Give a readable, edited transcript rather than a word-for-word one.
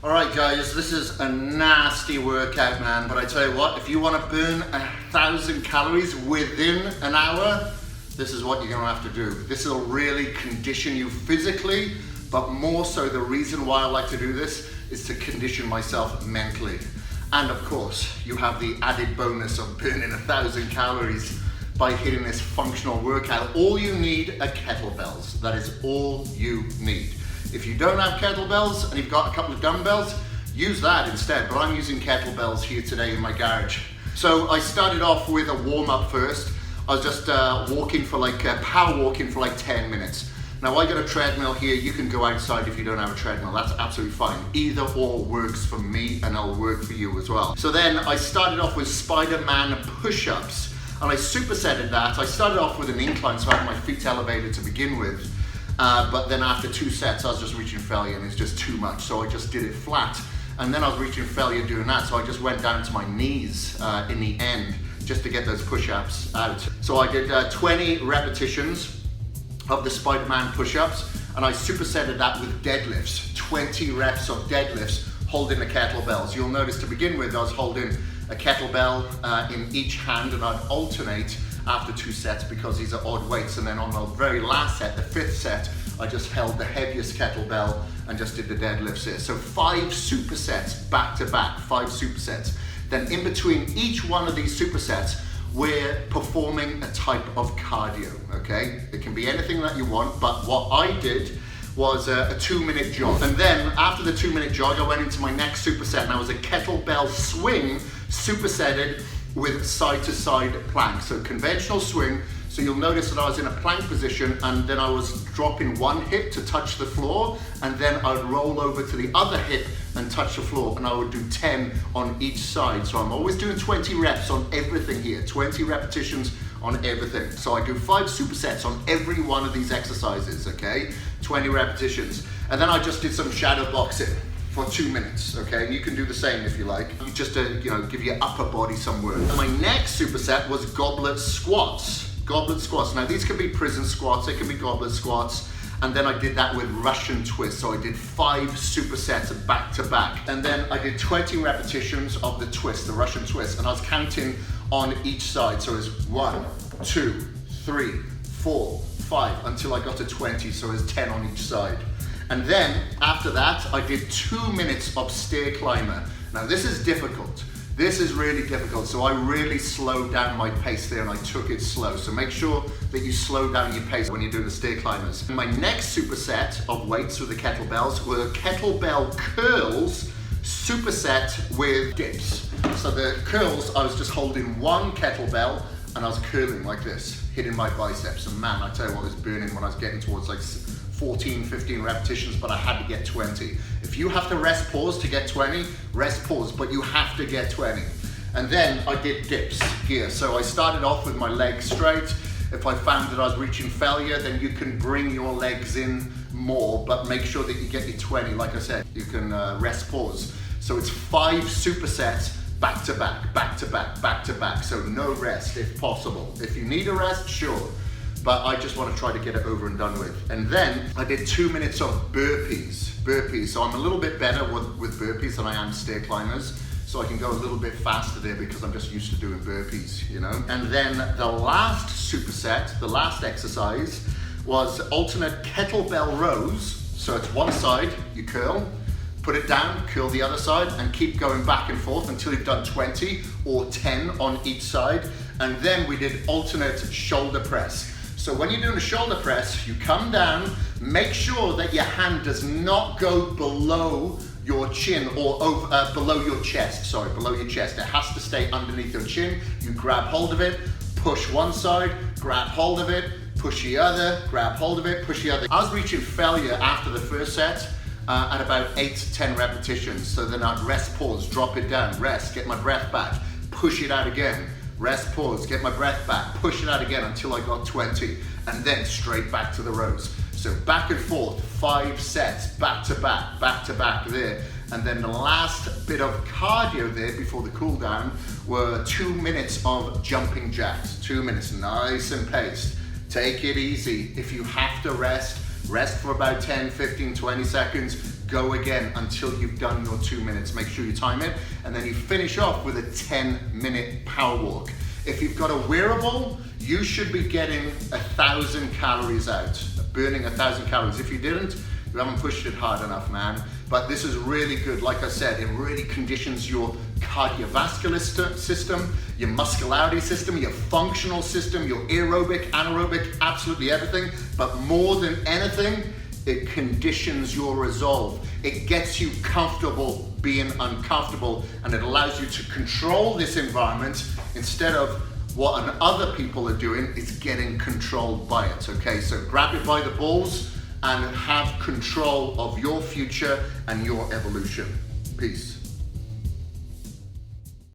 Alright guys, this is a nasty workout, man, but I tell you what, if you want to burn 1,000 calories within an hour, this is what you're going to have to do. This will really condition you physically, but more so the reason why I like to do this is to condition myself mentally. And of course, you have the added bonus of burning 1,000 calories by hitting this functional workout. All you need are kettlebells. That is all you need. If you don't have kettlebells and you've got a couple of dumbbells, use that instead. But I'm using kettlebells here today in my garage. So I started off with a warm-up first. I was just walking for power walking for like 10 minutes. Now I got a treadmill here. You can go outside if you don't have a treadmill. That's absolutely fine. Either or works for me and it'll work for you as well. So then I started off with Spider-Man push-ups and I supersetted that. I started off with an incline so I had my feet elevated to begin with. But then after 2 sets, I was just reaching failure and it's just too much. So I just did it flat. And then I was reaching failure doing that. So I just went down to my knees in the end just to get those push-ups out. So I did 20 repetitions of the Spider-Man push-ups and I supersetted that with deadlifts. 20 reps of deadlifts holding the kettlebells. You'll notice to begin with, I was holding a kettlebell in each hand and I'd alternate after 2 sets because these are odd weights, and then on the very last set, the 5th set, I just held the heaviest kettlebell and just did the deadlifts here. So 5 supersets back to back, 5 supersets. Then in between each one of these supersets, we're performing a type of cardio, okay? It can be anything that you want, but what I did was a 2-minute jog. And then after the 2-minute jog, I went into my next superset and I was a kettlebell swing supersetted with side-to-side plank. So conventional swing, so you'll notice that I was in a plank position and then I was dropping one hip to touch the floor and then I'd roll over to the other hip and touch the floor and I would do 10 on each side. So I'm always doing 20 reps on everything here, 20 repetitions on everything. So I do 5 supersets on every one of these exercises, okay? 20 repetitions. And then I just did some shadow boxing for 2 minutes, okay? And you can do the same if you like. Just to, give your upper body some work. And my next superset was goblet squats. Goblet squats. Now these can be prison squats, they can be goblet squats. And then I did that with Russian twists. So I did 5 supersets back to back. And then I did 20 repetitions of the twist, the Russian twist. And I was counting on each side. So it's 1, 2, 3, 4, 5, until I got to 20. So it's 10 on each side. And then after that, I did 2 minutes of stair climber. Now this is difficult. This is really difficult. So I really slowed down my pace there and I took it slow. So make sure that you slow down your pace when you're doing the stair climbers. My next superset of weights with the kettlebells were kettlebell curls superset with dips. So the curls, I was just holding one kettlebell and I was curling like this, hitting my biceps. And man, I tell you what, it was burning when I was getting towards like 14, 15 repetitions, but I had to get 20. If you have to rest pause to get 20, rest pause, but you have to get 20. And then I did dips here. So I started off with my legs straight. If I found that I was reaching failure, then you can bring your legs in more, but make sure that you get your 20. Like I said, you can rest pause. So it's 5 supersets back to back, back to back, back to back. So no rest if possible. If you need a rest, sure. But I just want to try to get it over and done with. And then I did 2 minutes of burpees. So I'm a little bit better with burpees than I am stair climbers. So I can go a little bit faster there because I'm just used to doing burpees, And then the last superset, the last exercise was alternate kettlebell rows. So it's one side, you curl, put it down, curl the other side, and keep going back and forth until you've done 20 or 10 on each side. And then we did alternate shoulder press. So when you're doing a shoulder press, you come down, make sure that your hand does not go below your chin or over, below your chest, below your chest. It has to stay underneath your chin. You grab hold of it, push one side, grab hold of it, push the other, grab hold of it, push the other. I was reaching failure after the first set at about 8 to 10 repetitions. So then I'd rest, pause, drop it down, rest, get my breath back, push it out again. Rest, pause, get my breath back, push it out again until I got 20, and then straight back to the rows. So back and forth, 5 sets, back to back there. And then the last bit of cardio there before the cool down were 2 minutes of jumping jacks. 2 minutes, nice and paced. Take it easy. If you have to rest for about 10, 15, 20 seconds. go again until you've done your 2 minutes. Make sure you time it, and then you finish off with a 10-minute power walk. If you've got a wearable, you should be getting 1,000 calories out, burning 1,000 calories. If you didn't, you haven't pushed it hard enough, man. But this is really good. Like I said, it really conditions your cardiovascular system, your muscularity system, your functional system, your aerobic, anaerobic, absolutely everything. But more than anything, it conditions your resolve. It gets you comfortable being uncomfortable, and it allows you to control this environment instead of what other people are doing is getting controlled by it, okay? So grab it by the balls and have control of your future and your evolution. Peace.